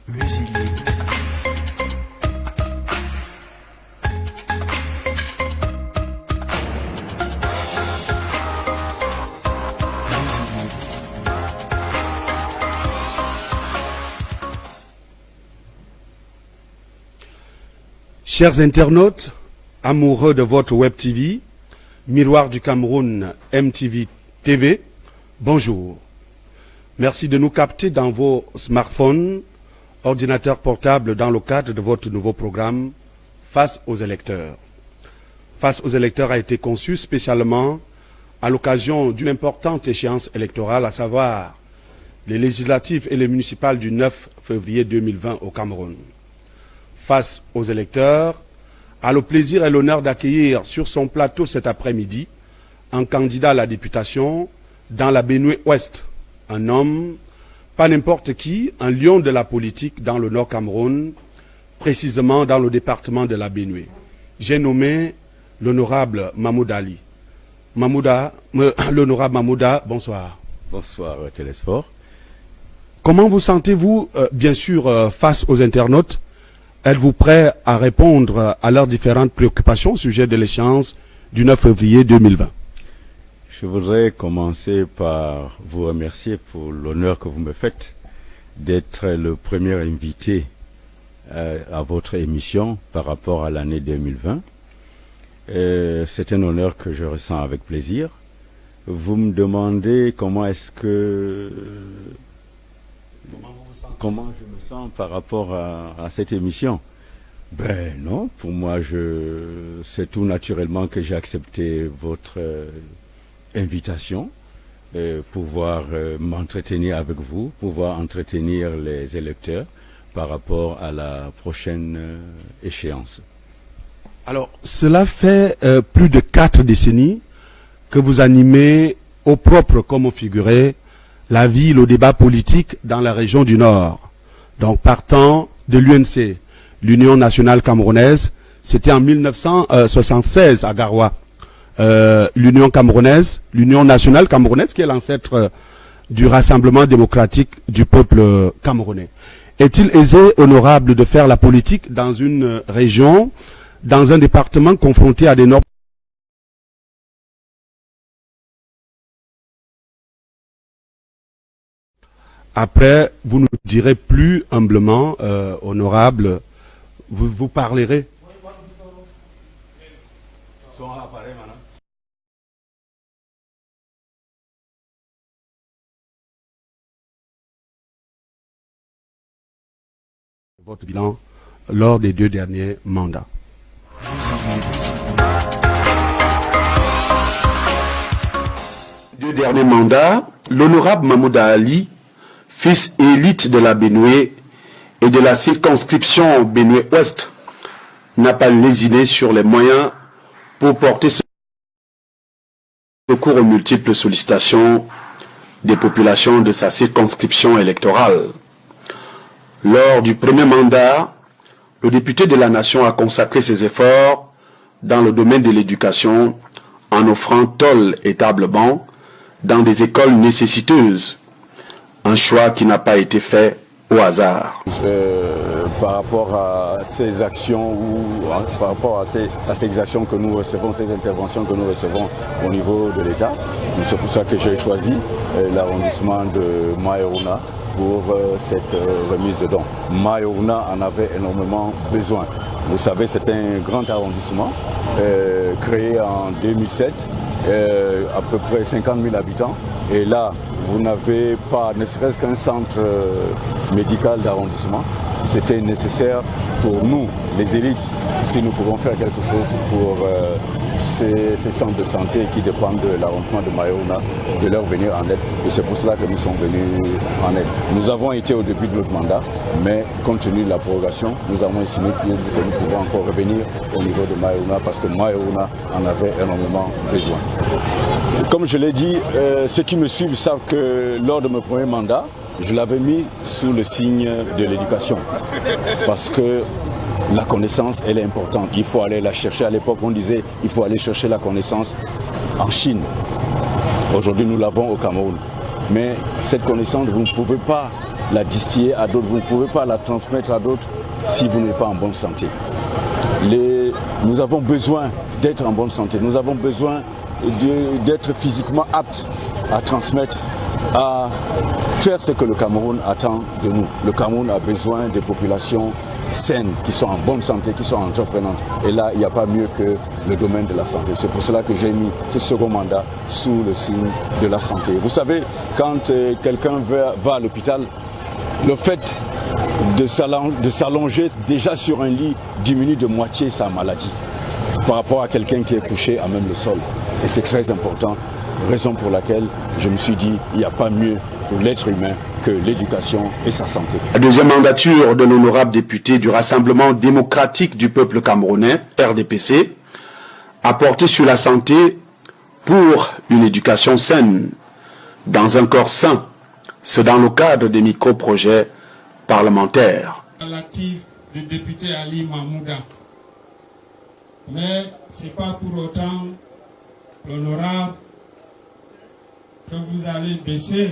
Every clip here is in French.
Musique. Chers internautes, amoureux de votre Web TV, Miroir du Cameroun MTV TV, bonjour. Merci de nous capter dans vos smartphones, ordinateurs portables dans le cadre de votre nouveau programme Face aux électeurs. Face aux électeurs a été conçu spécialement à l'occasion d'une importante échéance électorale, à savoir les législatives et les municipales du 9 février 2020 au Cameroun. Face aux électeurs, a le plaisir et l'honneur d'accueillir sur son plateau cet après-midi un candidat à la députation dans la Benue-Ouest, un homme, pas n'importe qui, un lion de la politique dans le Nord Cameroun, précisément dans le département de la Benue. J'ai nommé l'honorable Mahmoud Ali. L'honorable Mahmouda, bonsoir. Bonsoir Télésport. Comment vous sentez-vous, bien sûr, face aux internautes? Êtes-vous prêt à répondre à leurs différentes préoccupations au sujet de l'échéance du 9 février 2020? Je voudrais commencer par vous remercier pour l'honneur que vous me faites d'être le premier invité à votre émission par rapport à l'année 2020. C'est un honneur que je ressens avec plaisir. Vous me demandez comment est-ce que... Comment je me sens par rapport à cette émission? Ben non, pour moi, c'est tout naturellement que j'ai accepté votre invitation, pouvoir m'entretenir avec vous, pouvoir entretenir les électeurs par rapport à la prochaine échéance. Alors, cela fait plus de 4 décennies que vous animez au propre comme au figuré la vie, le débat politique dans la région du Nord. Donc, partant de l'UNC, l'Union nationale camerounaise, c'était en 1976 à Garoua. L'Union nationale camerounaise, qui est l'ancêtre du Rassemblement démocratique du peuple camerounais. Est-il aisé, honorable, de faire la politique dans une région, dans un département confronté à des normes? Après, vous nous direz plus humblement, honorable, vous parlerez. Votre bilan lors des 2 derniers mandats. Deux derniers mandats, l'honorable Mahmoud Ali, fils élite de la Benue et de la circonscription Benue-Ouest, n'a pas lésiné sur les moyens pour porter secours aux multiples sollicitations des populations de sa circonscription électorale. Lors du premier mandat, le député de la Nation a consacré ses efforts dans le domaine de l'éducation en offrant tôles et tables-bancs dans des écoles nécessiteuses. Un choix qui n'a pas été fait au hasard. Par rapport à ces actions ou par rapport à ces actions que nous recevons, ces interventions que nous recevons au niveau de l'État, c'est pour ça que j'ai choisi l'arrondissement de Maïrouna pour cette remise de dons. Maïrouna en avait énormément besoin. Vous savez, c'est un grand arrondissement créé en 2007, à peu près 50 000 habitants. Et là, vous n'avez pas ne serait-ce qu'un centre médical d'arrondissement. C'était nécessaire pour nous, les élites, si nous pouvons faire quelque chose pour ces centres de santé qui dépendent de l'arrondissement de Maïrouna, de leur venir en aide. Et c'est pour cela que nous sommes venus en aide. Nous avons été au début de notre mandat, mais compte tenu de la prorogation, nous avons estimé que nous pouvons encore revenir au niveau de Maïrouna parce que Maïrouna en avait énormément besoin. Comme je l'ai dit, ceux qui me suivent savent que lors de mon premier mandat, je l'avais mis sous le signe de l'éducation. Parce que la connaissance, elle est importante. Il faut aller la chercher. À l'époque, on disait il faut aller chercher la connaissance en Chine. Aujourd'hui, nous l'avons au Cameroun. Mais cette connaissance, vous ne pouvez pas la distiller à d'autres, vous ne pouvez pas la transmettre à d'autres si vous n'êtes pas en bonne santé. Nous avons besoin d'être en bonne santé, nous avons besoin d'être physiquement aptes à transmettre, à faire ce que le Cameroun attend de nous. Le Cameroun a besoin des populations saines, qui sont en bonne santé, qui sont entreprenantes. Et là, il n'y a pas mieux que le domaine de la santé. C'est pour cela que j'ai mis ce second mandat sous le signe de la santé. Vous savez, quand quelqu'un va à l'hôpital, le fait de s'allonger déjà sur un lit diminue de moitié sa maladie par rapport à quelqu'un qui est couché à même le sol. Et c'est très important, raison pour laquelle je me suis dit il n'y a pas mieux pour l'être humain que l'éducation et sa santé. La deuxième mandature de l'honorable député du Rassemblement démocratique du peuple camerounais, RDPC, a porté sur la santé pour une éducation saine, dans un corps sain. C'est dans le cadre des micro-projets parlementaires. Relative du député Ali Mahmouda. Mais ce n'est pas pour autant, l'honorable, que vous allez baisser.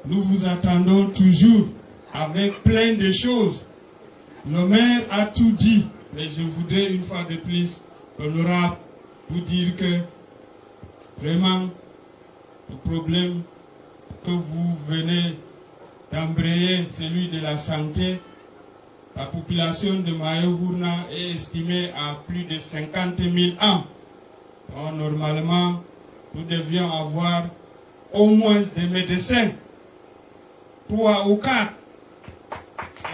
Nous vous attendons toujours avec plein de choses. Le maire a tout dit, mais je voudrais une fois de plus, l'honorable, vous dire que vraiment, le problème que vous venez d'embrayer, celui de la santé, la population de Mayogourna est estimée à plus de 50 000 âmes. Alors, normalement, nous devions avoir au moins des médecins, 3 ou 4,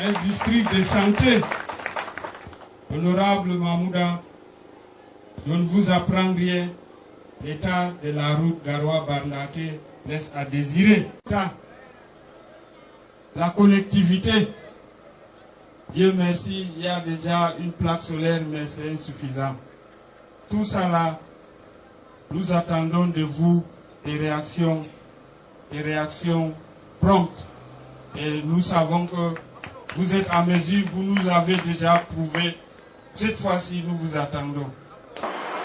un district de santé. Honorable Mahmouda, je ne vous apprends rien. L'état de la route Garoua-Barnaké laisse à désirer. La connectivité, Dieu merci, il y a déjà une plaque solaire, mais c'est insuffisant. Tout ça là, nous attendons de vous des réactions promptes. Et nous savons que vous êtes à mesure, vous nous avez déjà prouvé. Cette fois-ci, nous vous attendons.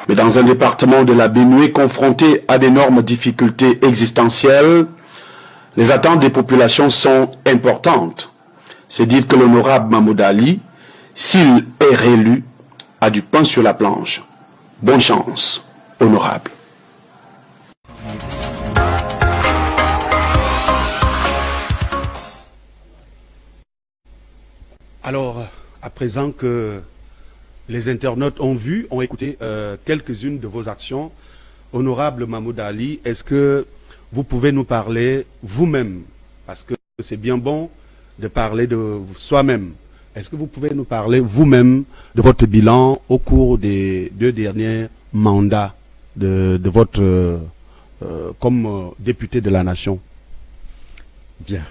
Mais dans un département de la Benue confronté à d'énormes difficultés existentielles, les attentes des populations sont importantes. C'est dire que l'honorable Mahmoud Ali, s'il est réélu, a du pain sur la planche. Bonne chance, honorable. Alors, à présent que les internautes ont vu, ont écouté quelques-unes de vos actions, honorable Mahmoud Ali, est-ce que vous pouvez nous parler vous-même, parce que c'est bien bon de parler de soi-même. Est-ce que vous pouvez nous parler vous-même de votre bilan au cours des 2 derniers mandats de votre comme député de la nation? Bien.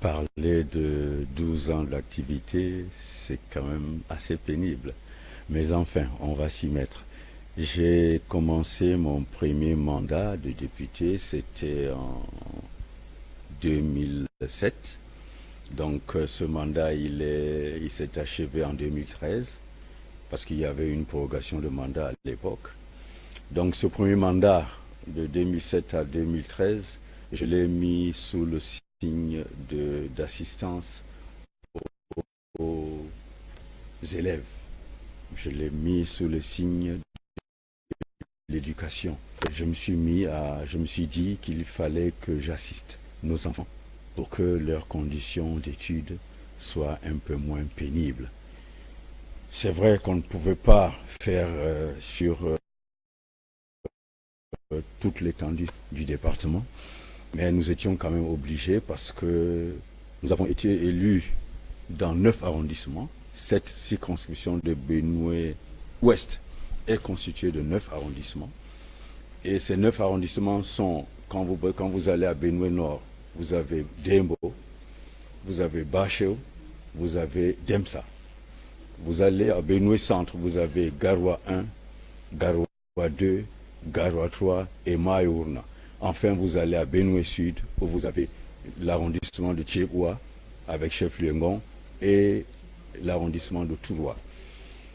Parler de 12 ans d'activité, c'est quand même assez pénible. Mais enfin, on va s'y mettre. J'ai commencé mon premier mandat de député, c'était en 2007. Donc ce mandat, il s'est achevé en 2013, parce qu'il y avait une prorogation de mandat à l'époque. Donc ce premier mandat, de 2007 à 2013, je l'ai mis sous le signe d'assistance aux élèves. Je l'ai mis sous le signe de l'éducation. Je me suis dit qu'il fallait que j'assiste nos enfants pour que leurs conditions d'études soient un peu moins pénibles. C'est vrai qu'on ne pouvait pas faire sur toute l'étendue du département, mais nous étions quand même obligés parce que nous avons été élus dans 9 arrondissements. Cette circonscription de Benue-Ouest est constituée de 9 arrondissements. Et ces 9 arrondissements sont, quand vous allez à Benue-Nord, vous avez Dembo, vous avez Bacheo, vous avez Demsa. Vous allez à Benue-Centre, vous avez Garoua 1, Garoua 2, Garoua 3 et Mayourna. Enfin, vous allez à Benue-Sud, où vous avez l'arrondissement de Tchèboua, avec chef-lieu Ngon, et l'arrondissement de Touloa.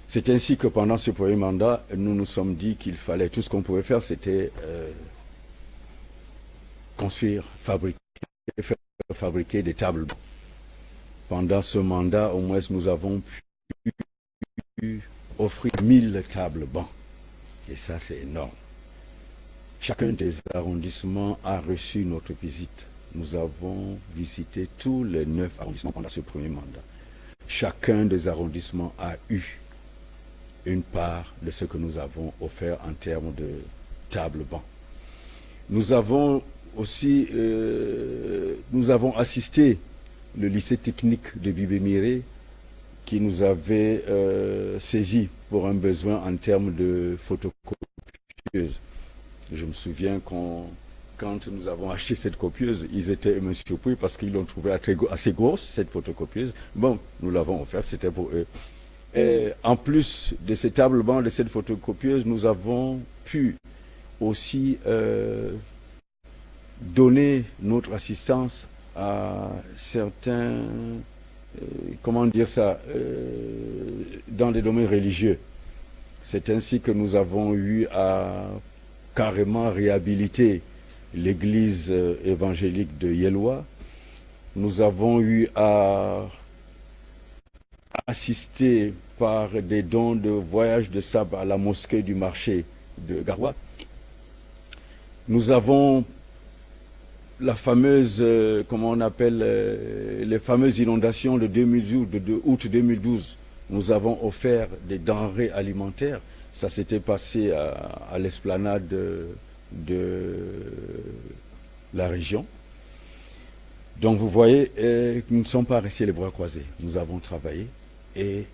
C'est ainsi que pendant ce premier mandat, nous nous sommes dit qu'il fallait, tout ce qu'on pouvait faire, c'était construire, fabriquer, faire fabriquer des tables. Pendant ce mandat, au moins, nous avons pu offrir 1000 tables bancs. Et ça, c'est énorme. Chacun des arrondissements a reçu notre visite. Nous avons visité tous les 9 arrondissements pendant ce premier mandat. Chacun des arrondissements a eu une part de ce que nous avons offert en termes de tables bancs. Nous avons aussi assisté le lycée technique de Bibémiré qui nous avait saisi pour un besoin en termes de photocopieuse. Je me souviens quand nous avons acheté cette copieuse, ils étaient surpris parce qu'ils l'ont trouvée assez grosse, cette photocopieuse. Bon, nous l'avons offerte, c'était pour eux. Et en plus de ces tables bancs, de cette photocopieuse, nous avons pu aussi donner notre assistance à certains, comment dire ça, dans des domaines religieux. C'est ainsi que nous avons eu à carrément réhabiliter l'église évangélique de Yellois. Nous avons eu à assister par des dons de voyage de sable à la mosquée du marché de Garoua. Nous avons la fameuse, comment on appelle, les fameuses inondations de 2012, de août 2012. Nous avons offert des denrées alimentaires. Ça s'était passé à l'esplanade de la région. Donc vous voyez, nous ne sommes pas restés les bras croisés. Nous avons travaillé et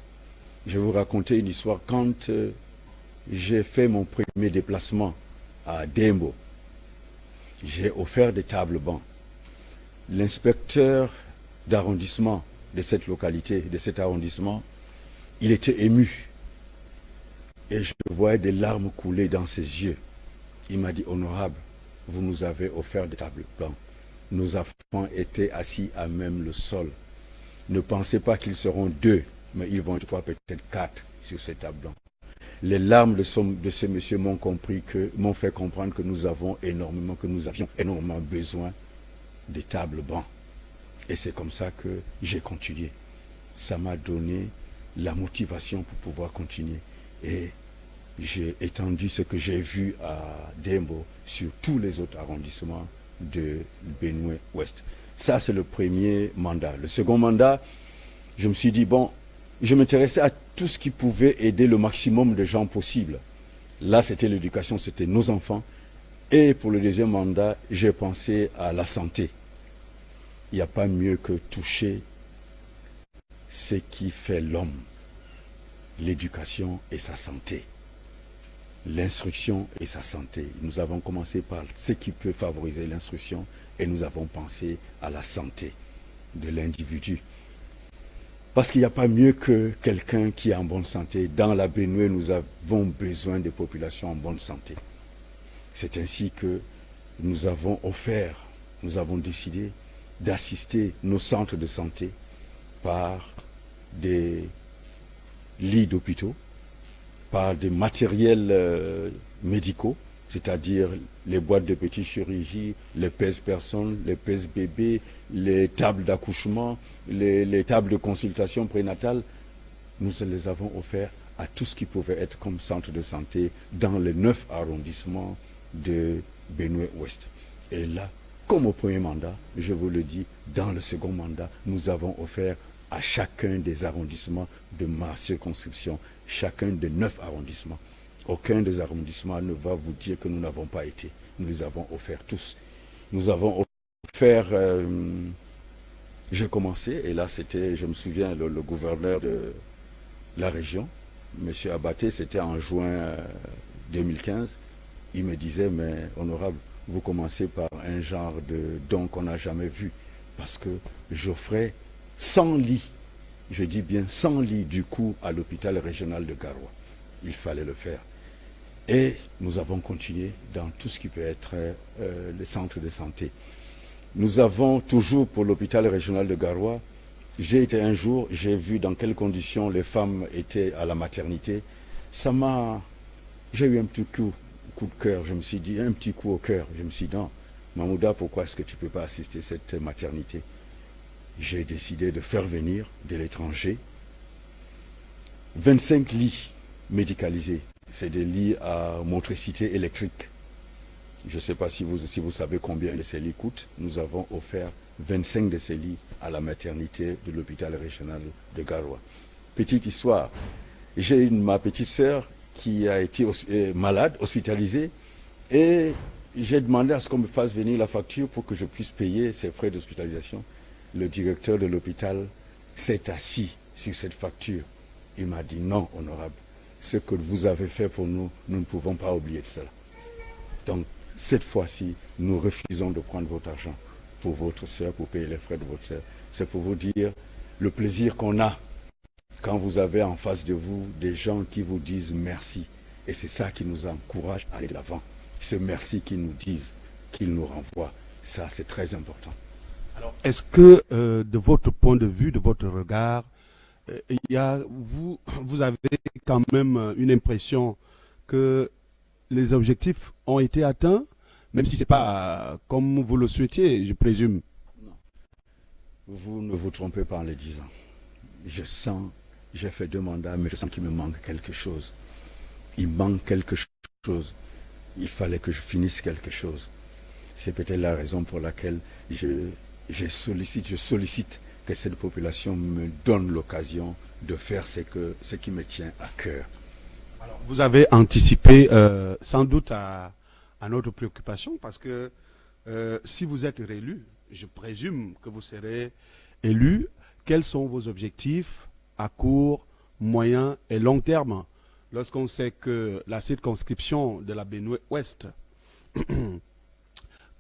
je vais vous raconter une histoire. Quand j'ai fait mon premier déplacement à Dembo, j'ai offert des tables bancs. L'inspecteur d'arrondissement de cette localité, de cet arrondissement, il était ému. Et je voyais des larmes couler dans ses yeux. Il m'a dit, honorable, vous nous avez offert des tables bancs. Nos enfants étaient assis à même le sol. Ne pensez pas qu'ils seront 2, mais ils vont être 3, peut-être 4 sur ces tables blancs. Les larmes de ce monsieur m'ont fait comprendre que nous avions énormément besoin des tables bancs. Et c'est comme ça que j'ai continué. Ça m'a donné la motivation pour pouvoir continuer. Et j'ai étendu ce que j'ai vu à Dembo sur tous les autres arrondissements de Benue-Ouest. Ça, c'est le premier mandat. Le second mandat, je me suis dit, bon, je m'intéressais à tout ce qui pouvait aider le maximum de gens possible. Là, c'était l'éducation, c'était nos enfants. Et pour le deuxième mandat, j'ai pensé à la santé. Il n'y a pas mieux que toucher ce qui fait l'homme, l'éducation et sa santé, l'instruction et sa santé. Nous avons commencé par ce qui peut favoriser l'instruction et nous avons pensé à la santé de l'individu. Parce qu'il n'y a pas mieux que quelqu'un qui est en bonne santé. Dans la Benue, nous avons besoin de populations en bonne santé. C'est ainsi que nous avons décidé d'assister nos centres de santé par des lits d'hôpitaux, par des matériels médicaux, c'est-à-dire les boîtes de petite chirurgie, les pèse-personnes, les pèse-bébés, les tables d'accouchement, les tables de consultation prénatale. Nous les avons offerts à tout ce qui pouvait être comme centre de santé dans les 9 arrondissements de Benue-Ouest. Et là, comme au premier mandat, je vous le dis, dans le second mandat, nous avons offert à chacun des arrondissements de ma circonscription, chacun des 9 arrondissements. Aucun des arrondissements ne va vous dire que nous n'avons pas été. Nous les avons offerts tous. Nous avons offert, j'ai commencé, et là c'était, je me souviens, le gouverneur de la région, M. Abaté, c'était en juin 2015. Il me disait, mais honorable, vous commencez par un genre de don qu'on n'a jamais vu, parce que j'offrais 100 lits, je dis bien 100 lits du coup à l'hôpital régional de Garoua. Il fallait le faire. Et nous avons continué dans tout ce qui peut être les centres de santé. Nous avons toujours pour l'hôpital régional de Garoua, j'ai été un jour, j'ai vu dans quelles conditions les femmes étaient à la maternité. J'ai eu un petit coup de cœur, je me suis dit, un petit coup au cœur. Je me suis dit, non, Mahmouda, pourquoi est-ce que tu ne peux pas assister à cette maternité? J'ai décidé de faire venir de l'étranger 25 lits médicalisés. C'est des lits à motricité électrique. Je ne sais pas si vous savez combien de ces lits coûtent. Nous avons offert 25 de ces lits à la maternité de l'hôpital régional de Garoua. Petite histoire, j'ai ma petite sœur qui a été malade, hospitalisée, et j'ai demandé à ce qu'on me fasse venir la facture pour que je puisse payer ses frais d'hospitalisation. Le directeur de l'hôpital s'est assis sur cette facture. Il m'a dit non, honorable, ce que vous avez fait pour nous, nous ne pouvons pas oublier de cela. Donc, cette fois-ci, nous refusons de prendre votre argent pour votre sœur, pour payer les frais de votre sœur. C'est pour vous dire le plaisir qu'on a quand vous avez en face de vous des gens qui vous disent merci. Et c'est ça qui nous encourage à aller de l'avant. Ce merci qu'ils nous disent, qu'ils nous renvoient, ça c'est très important. Alors, est-ce que de votre point de vue, de votre regard, vous avez quand même une impression que les objectifs ont été atteints, même si ce n'est pas comme vous le souhaitiez, je présume? Non. Vous ne vous trompez pas en le disant. Je sens, j'ai fait 2 mandats, mais je sens qu'il me manque quelque chose. Il manque quelque chose. Il fallait que je finisse quelque chose. C'est peut-être la raison pour laquelle je sollicite que cette population me donne l'occasion de faire ce qui me tient à cœur. Alors, vous avez anticipé sans doute à notre préoccupation, parce que si vous êtes réélu, je présume que vous serez élu. Quels sont vos objectifs à court, moyen et long terme, lorsqu'on sait que la circonscription de la Benue-Ouest,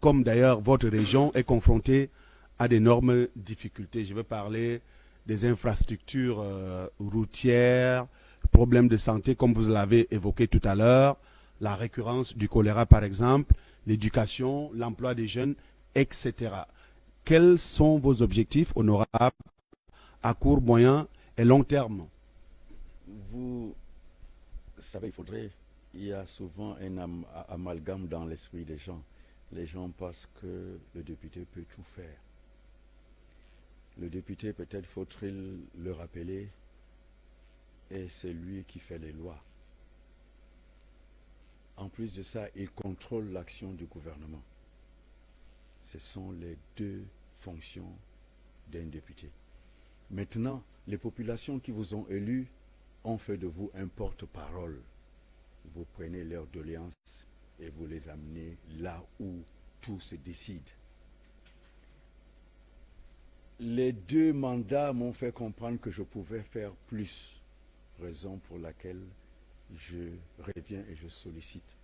comme d'ailleurs votre région, est confrontée à d'énormes difficultés? Je veux parler des infrastructures routières, problèmes de santé, comme vous l'avez évoqué tout à l'heure, la récurrence du choléra par exemple, l'éducation, l'emploi des jeunes, etc. Quels sont vos objectifs honorables à court, moyen et long terme? Vous savez, il y a souvent un amalgame dans l'esprit des gens. Les gens pensent que le député peut tout faire. Le député, peut-être faut-il le rappeler, est celui qui fait les lois. En plus de ça, il contrôle l'action du gouvernement. Ce sont les 2 fonctions d'un député. Maintenant, les populations qui vous ont élu ont fait de vous un porte-parole. Vous prenez leurs doléances et vous les amenez là où tout se décide. Les 2 mandats m'ont fait comprendre que je pouvais faire plus, raison pour laquelle je reviens et je sollicite.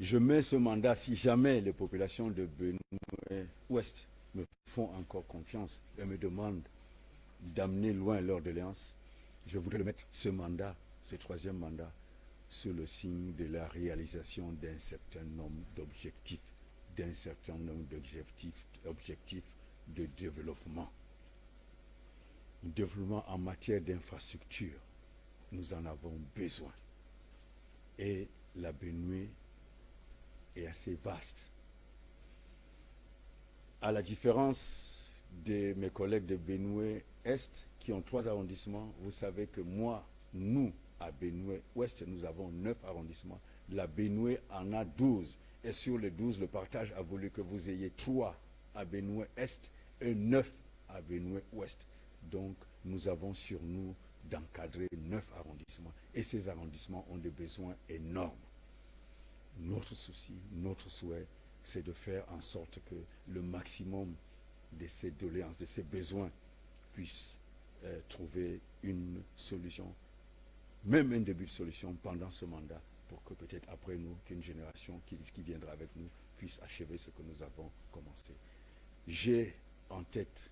Je mets ce mandat si jamais les populations de Benue-Ouest me font encore confiance et me demandent d'amener loin leur doléance. Je voudrais le mettre, ce mandat, ce 3e mandat, sur le signe de la réalisation d'un certain nombre d'objectifs, objectifs de développement. Développement en matière d'infrastructure, nous en avons besoin. Et la Benue est assez vaste. À la différence de mes collègues de Benue-Est qui ont 3 arrondissements, vous savez que nous, à Benue-Ouest, nous avons 9 arrondissements. La Benue en a 12. Et sur les 12, le partage a voulu que vous ayez 3 à Benue-Est et 9 à Benue-Ouest. Donc, nous avons sur nous d'encadrer 9 arrondissements. Et ces arrondissements ont des besoins énormes. Notre souci, notre souhait, c'est de faire en sorte que le maximum de ces doléances, de ces besoins, puissent trouver une solution, même un début de solution pendant ce mandat, pour que peut-être après nous, qu'une génération qui viendra avec nous puisse achever ce que nous avons commencé. J'ai en tête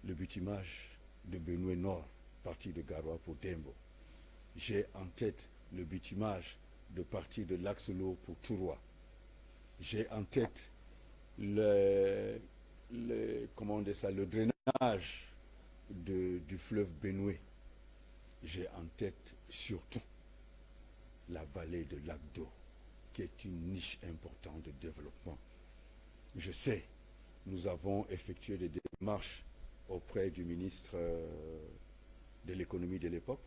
le bitumage de Benue Nord, parti de Garoua pour Dembo. J'ai en tête le bitumage de partir de Laxolo pour Touroua. J'ai en tête le drainage du fleuve Benue. J'ai en tête surtout la vallée de Lac d'Eau, qui est une niche importante de développement. je sais, nous avons effectué des démarches auprès du ministre de l'économie de l'époque,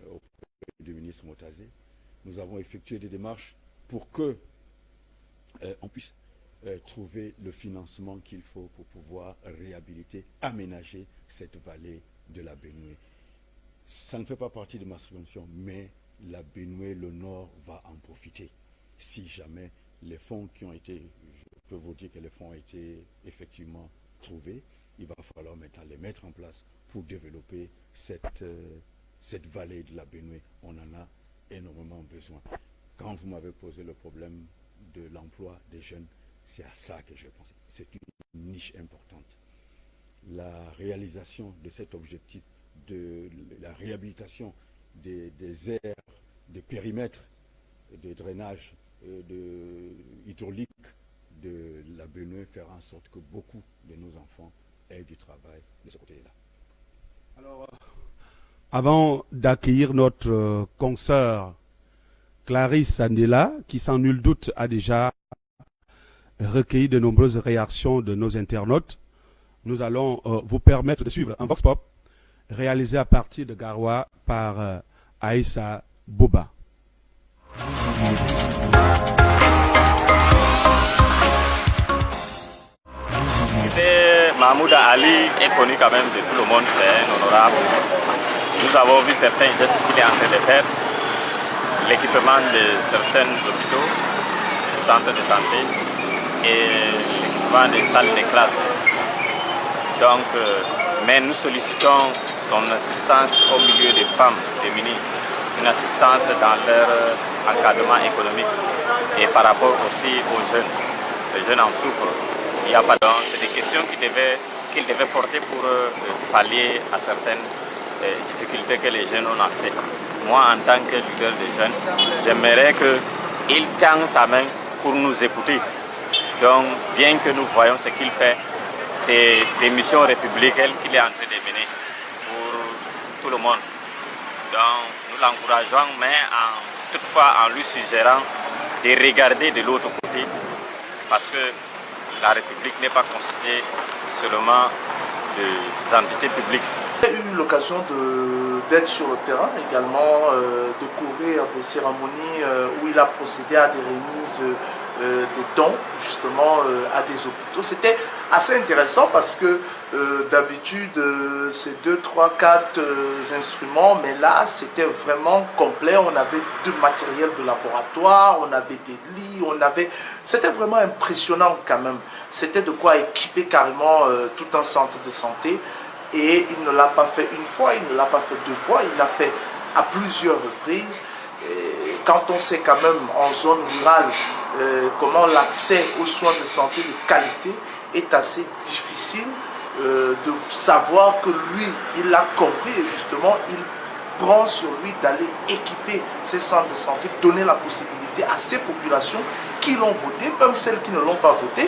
auprès du ministre Motazé. Nous avons effectué des démarches pour que on puisse trouver le financement qu'il faut pour pouvoir réhabiliter, aménager cette vallée de la Benoué. Ça ne fait pas partie de ma subvention, mais la Benoué, le Nord, va en profiter. Si jamais les fonds qui ont été, je peux vous dire que les fonds ont été effectivement trouvés, il va falloir maintenant les mettre en place pour développer cette vallée de la Benoué. On en a énormément besoin. Quand vous m'avez posé le problème de l'emploi des jeunes, c'est à ça que j'ai pensé. C'est une niche importante. La réalisation de cet objectif, de la réhabilitation des aires, des périmètres de drainage, hydraulique de la Benoué, faire en sorte que beaucoup de nos enfants aient du travail de ce côté-là. Alors, avant d'accueillir notre consoeur Clarisse Andela, qui sans nul doute a déjà recueilli de nombreuses réactions de nos internautes, nous allons vous permettre de suivre un Vox Pop réalisé à partir de Garoua par Aïssa Boba. Mahmoud Ali est connu quand même de tout le monde, c'est un honorable. Nous avons vu certains gestes qu'il est en train de faire, l'équipement de certains hôpitaux, des centres de santé et l'équipement des salles de classe. Donc, mais nous sollicitons son assistance au milieu des femmes démunies, une assistance dans leur encadrement économique et par rapport aussi aux jeunes. Les jeunes en souffrent. Il y a pas donc, c'est des questions qu'il devait porter pour pallier à certaines difficultés que les jeunes ont accès. Moi, en tant que leader des jeunes, j'aimerais qu'il tende sa main pour nous écouter. Donc, bien que nous voyons ce qu'il fait, c'est des missions républicaines qu'il est en train de mener pour tout le monde. Donc, nous l'encourageons, mais toutefois en lui suggérant de regarder de l'autre côté, parce que la République n'est pas constituée seulement des entités publiques. J'ai eu l'occasion d'être sur le terrain, également de couvrir des cérémonies où il a procédé à des remises des dons justement à des hôpitaux. C'était assez intéressant parce que d'habitude c'est 2, 3, 4 instruments, mais là c'était vraiment complet. On avait du matériel de laboratoire, on avait des lits, c'était vraiment impressionnant quand même. C'était de quoi équiper carrément tout un centre de santé. Et il ne l'a pas fait une fois, il ne l'a pas fait 2 fois, il l'a fait à plusieurs reprises. Et quand on sait quand même en zone rurale comment l'accès aux soins de santé de qualité est assez difficile, de savoir que lui, il l'a compris et justement il prend sur lui d'aller équiper ces centres de santé, donner la possibilité à ces populations qui l'ont voté, même celles qui ne l'ont pas voté,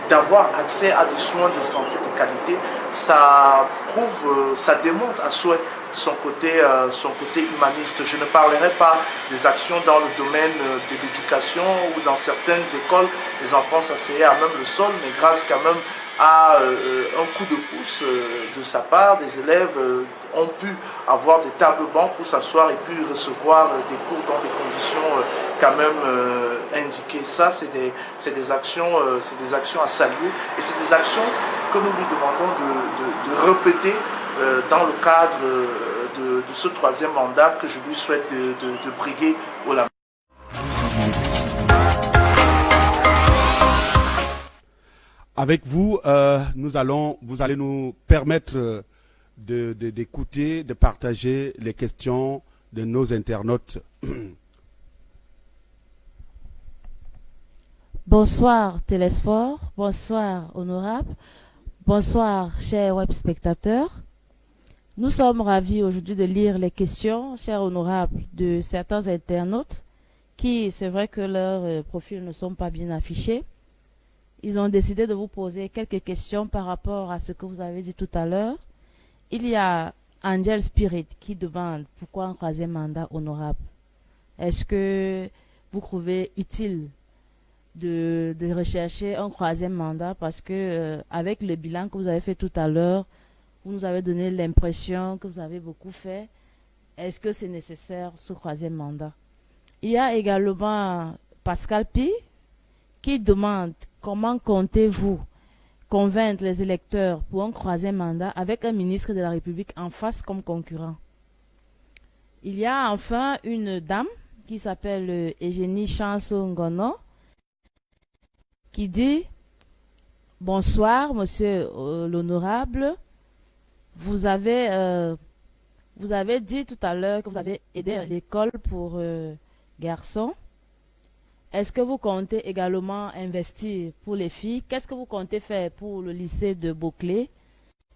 d'avoir accès à des soins de santé de qualité. Ça prouve, ça démontre à souhait son côté humaniste. Je ne parlerai pas des actions dans le domaine de l'éducation où dans certaines écoles, les enfants s'asseyaient à même le sol, mais grâce quand même à un coup de pouce de sa part, des élèves ont pu avoir des tables bancs pour s'asseoir et puis recevoir des cours dans des conditions quand même indiquées. Ça, c'est des actions à saluer et c'est des actions que nous lui demandons de répéter dans le cadre de ce 3e mandat que je lui souhaite de briguer au la. Avec vous, vous allez nous permettre d'écouter, de partager les questions de nos internautes. Bonsoir Télésphore, bonsoir Honorable, bonsoir chers web spectateurs. Nous sommes ravis aujourd'hui de lire les questions, chers Honorables, de certains internautes qui, c'est vrai que leurs profils ne sont pas bien affichés. Ils ont décidé de vous poser quelques questions par rapport à ce que vous avez dit tout à l'heure. Il y a Angel Spirit qui demande pourquoi un 3e mandat honorable. Est-ce que vous trouvez utile de rechercher un troisième mandat parce que avec le bilan que vous avez fait tout à l'heure, vous nous avez donné l'impression que vous avez beaucoup fait. Est-ce que c'est nécessaire ce troisième mandat? Il y a également Pascal Pi qui demande comment comptez-vous convaincre les électeurs pour un troisième mandat avec un ministre de la République en face comme concurrent. Il y a enfin une dame qui s'appelle Eugénie Chanson-Ngono qui dit « Bonsoir, monsieur l'honorable. Vous avez dit tout à l'heure que vous avez aidé l'école pour garçons. Est-ce que vous comptez également investir pour les filles? Qu'est-ce que vous comptez faire pour le lycée de Beauclé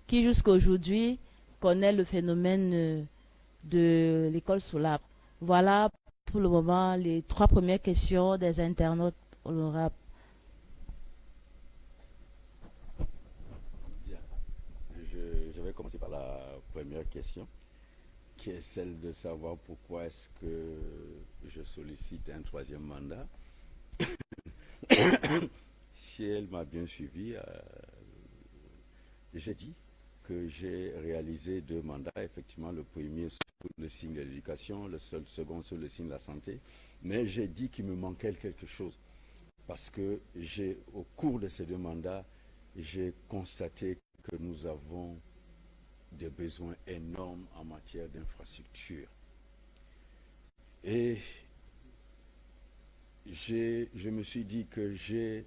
qui jusqu'à aujourd'hui connaît le phénomène de l'école Soulab? » Voilà pour le moment les 3 premières questions des internautes honorables. Bien. Je vais commencer par la première question, qui est celle de savoir pourquoi est-ce que je sollicite un troisième mandat. Si elle m'a bien suivi, j'ai dit que j'ai réalisé 2 mandats, effectivement le premier sous le signe de l'éducation, le second sous le signe de la santé, mais j'ai dit qu'il me manquait quelque chose, parce que au cours de ces 2 mandats, j'ai constaté que nous avons des besoins énormes en matière d'infrastructure. Et je me suis dit que j'ai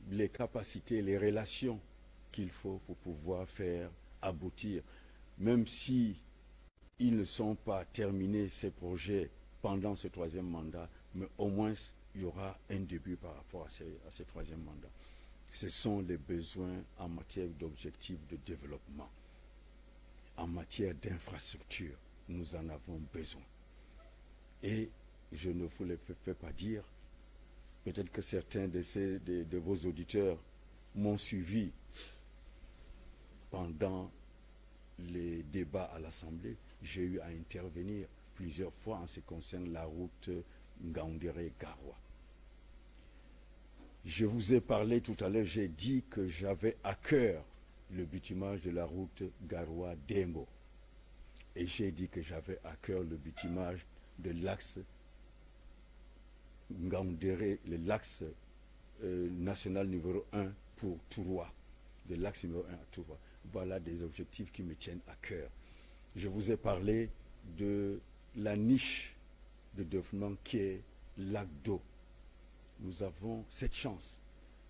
les capacités, les relations qu'il faut pour pouvoir faire aboutir, même si ils ne sont pas terminés, ces projets, pendant ce troisième mandat, mais au moins il y aura un début par rapport à ce troisième mandat. Ce sont les besoins en matière d'objectifs de développement. En matière d'infrastructure, nous en avons besoin. Et je ne vous le fais pas dire, peut-être que certains de vos auditeurs m'ont suivi pendant les débats à l'Assemblée. J'ai eu à intervenir plusieurs fois en ce qui concerne la route Ngaoundéré-Garoua. Je vous ai parlé tout à l'heure, j'ai dit que j'avais à cœur le bitumage de la route Garoua-Dembo. Et j'ai dit que j'avais à cœur le bitumage de l'axe Ngaoundéré, l'axe national numéro 1 pour Touroua, de l'axe numéro 1 à Touroua. Voilà des objectifs qui me tiennent à cœur. Je vous ai parlé de la niche de développement qui est Lac d'eau. Nous avons cette chance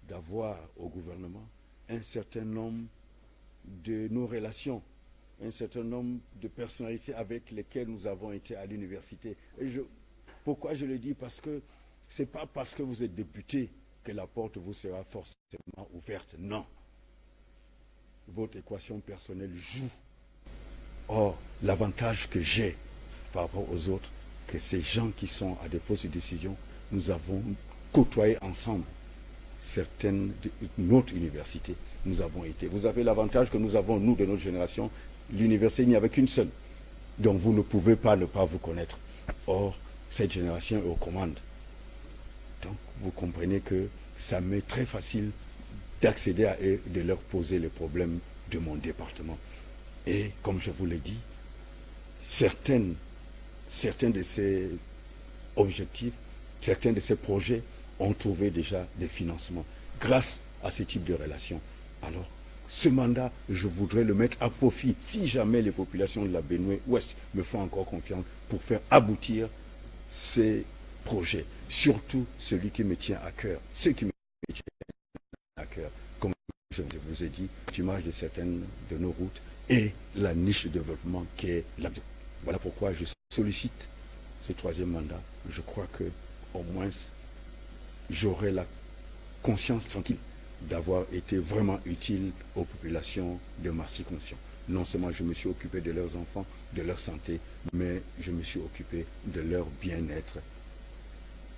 d'avoir au gouvernement un certain nombre de nos relations, un certain nombre de personnalités avec lesquelles nous avons été à l'université. Pourquoi je le dis? Parce que ce n'est pas parce que vous êtes député que la porte vous sera forcément ouverte. Non. Votre équation personnelle joue. Or, l'avantage que j'ai par rapport aux autres, que ces gens qui sont à des postes de décision, nous avons côtoyé ensemble certaines de notre université. Nous avons été. Vous avez l'avantage que nous avons, nous, de notre génération, l'université, il n'y avait qu'une seule. Donc vous ne pouvez pas ne pas vous connaître. Or, cette génération est aux commandes. Donc vous comprenez que ça m'est très facile d'accéder à eux, de leur poser les problèmes de mon département. Et comme je vous l'ai dit, certains de ces objectifs, certains de ces projets ont trouvé déjà des financements grâce à ce type de relations. Alors, ce mandat, je voudrais le mettre à profit si jamais les populations de la Benue-Ouest me font encore confiance pour faire aboutir ces projets. Surtout celui qui me tient à cœur, ceux qui me tiennent à cœur, comme je vous ai dit, l'image de certaines de nos routes et la niche de développement qui est là. Voilà pourquoi je sollicite ce troisième mandat. Je crois que au moins j'aurai la conscience tranquille d'avoir été vraiment utile aux populations de ma circonscription. Non seulement je me suis occupé de leurs enfants, de leur santé, mais je me suis occupé de leur bien-être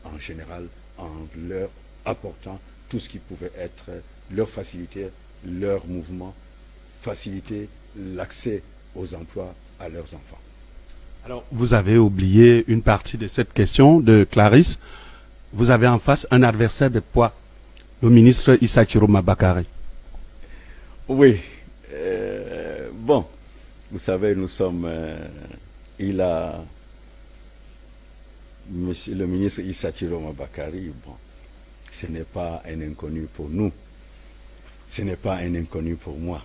en général, en leur apportant tout ce qui pouvait être leur faciliter leur mouvement, faciliter l'accès aux emplois à leurs enfants. Alors, vous avez oublié une partie de cette question de Clarisse. vous avez en face un adversaire de poids, le ministre Issa Chiroma Bakari. Oui. Bon, vous savez, nous sommes... Monsieur le ministre Issa Chiroma Bakari, bon, ce n'est pas un inconnu pour nous. Ce n'est pas un inconnu pour moi.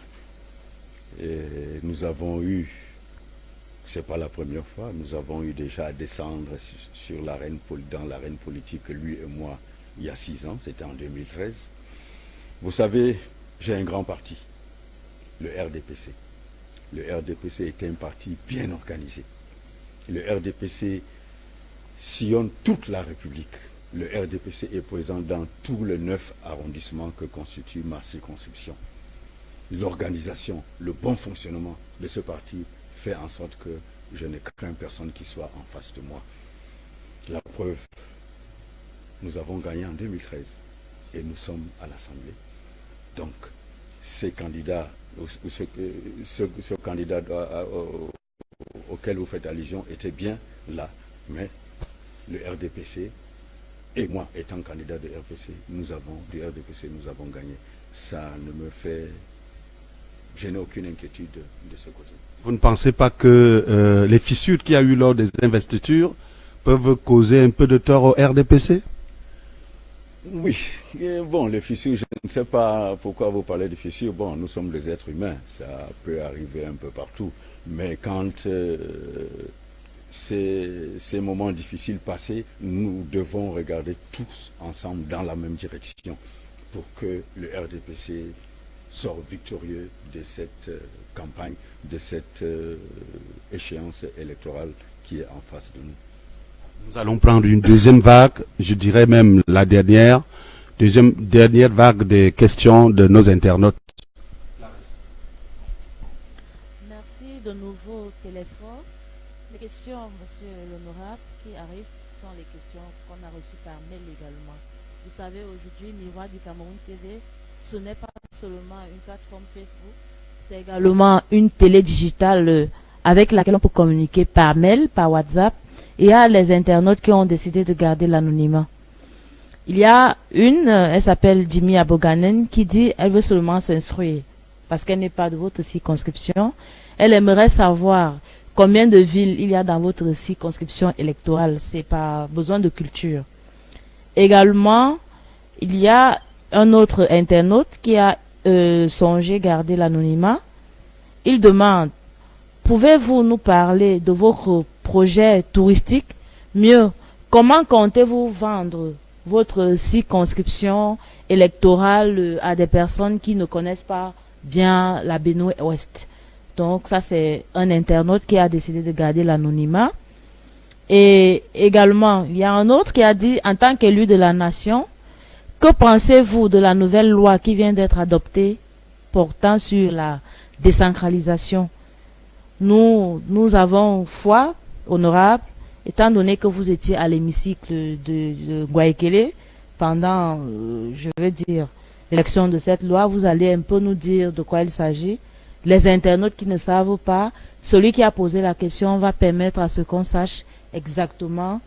Et nous avons eu, c'est pas la première fois, nous avons eu déjà à descendre dans l'arène politique, lui et moi, il y a 6 ans, c'était en 2013. Vous savez, j'ai un grand parti, le RDPC. Le RDPC est un parti bien organisé. Le RDPC sillonne toute la République. Le RDPC est présent dans tous les 9 arrondissements que constitue ma circonscription. L'organisation, le bon fonctionnement de ce parti fait en sorte que je ne crains personne qui soit en face de moi. La preuve, nous avons gagné en 2013 et nous sommes à l'Assemblée. Donc, ces candidats, ce candidat auquel vous faites allusion était bien là, mais le RDPC et moi étant candidat du RDPC, nous avons gagné. Ça ne me fait... Je n'ai aucune inquiétude de ce côté. Vous ne pensez pas que les fissures qu'il y a eu lors des investitures peuvent causer un peu de tort au RDPC? Oui, et bon, les fissures, je ne sais pas pourquoi vous parlez de fissures. Bon, nous sommes des êtres humains, ça peut arriver un peu partout. Mais quand ces moments difficiles passés, nous devons regarder tous ensemble dans la même direction pour que le RDPC sorte victorieux de cette campagne, de cette échéance électorale qui est en face de nous. Nous allons prendre une deuxième vague, je dirais même la dernière vague des questions de nos internautes. Merci de nouveau, Télésphore. Les questions, monsieur l'honorable, qui arrivent sont les questions qu'on a reçues par mail également. Vous savez, aujourd'hui, Miroir du Cameroun TV, ce n'est pas seulement une plateforme Facebook, c'est également une télé digitale avec laquelle on peut communiquer par mail, par WhatsApp. Il y a les internautes qui ont décidé de garder l'anonymat. Il y a elle s'appelle Jimmy Aboganen, qui dit elle veut seulement s'instruire parce qu'elle n'est pas de votre circonscription. Elle aimerait savoir combien de villes il y a dans votre circonscription électorale. C'est par besoin de culture. Également, il y a un autre internaute qui a songé garder l'anonymat. Il demande: pouvez-vous nous parler de votre projet touristique? Mieux, comment comptez-vous vendre votre circonscription électorale à des personnes qui ne connaissent pas bien la Benue-Ouest? Donc ça, c'est un internaute qui a décidé de garder l'anonymat. Et également, il y a un autre qui a dit: en tant qu'élu de la nation, que pensez-vous de la nouvelle loi qui vient d'être adoptée portant sur la décentralisation? Nous avons foi, honorable, étant donné que vous étiez à l'hémicycle de Guayaquil pendant, je veux dire, l'élection de cette loi, vous allez un peu nous dire de quoi il s'agit. Les internautes qui ne savent pas, celui qui a posé la question va permettre à ce qu'on sache exactement